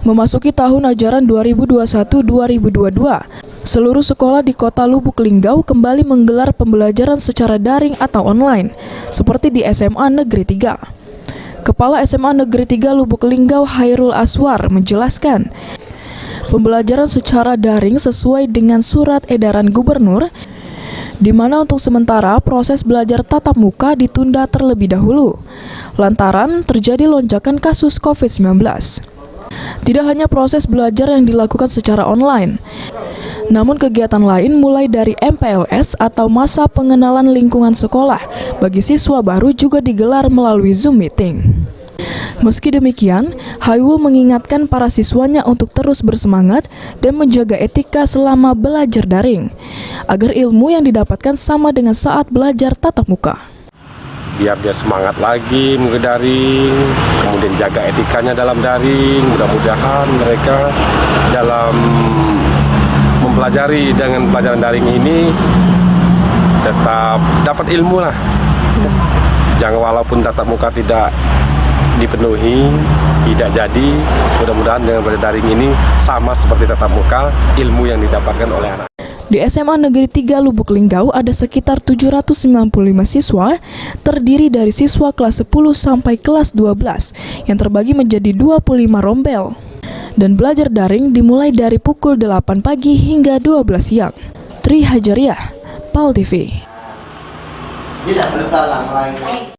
Memasuki tahun ajaran 2021-2022, seluruh sekolah di Kota Lubuk Linggau kembali menggelar pembelajaran secara daring atau online, seperti di SMA Negeri 3. Kepala SMA Negeri 3 Lubuk Linggau Hairul Aswar menjelaskan, pembelajaran secara daring sesuai dengan surat edaran gubernur, di mana untuk sementara proses belajar tatap muka ditunda terlebih dahulu, lantaran terjadi lonjakan kasus COVID-19. Tidak hanya proses belajar yang dilakukan secara online, namun kegiatan lain mulai dari MPLS atau masa pengenalan lingkungan sekolah bagi siswa baru juga digelar melalui Zoom meeting. Meski demikian, Hairul mengingatkan para siswanya untuk terus bersemangat dan menjaga etika selama belajar daring, agar ilmu yang didapatkan sama dengan saat belajar tatap muka. Biar dia semangat lagi mengikuti daring, kemudian jaga etikanya dalam daring. Mudah-mudahan mereka dalam mempelajari dengan pelajaran daring ini tetap dapat ilmu lah. Jangan walaupun tatap muka tidak dipenuhi, tidak jadi, mudah-mudahan dengan belajar daring ini sama seperti tatap muka, ilmu yang didapatkan oleh anak. Di SMA Negeri 3 Lubuk Linggau ada sekitar 795 siswa, terdiri dari siswa kelas 10 sampai kelas 12, yang terbagi menjadi 25 rombel. Dan belajar daring dimulai dari pukul 8 pagi hingga 12 siang. Tri Hajariah, PAL TV.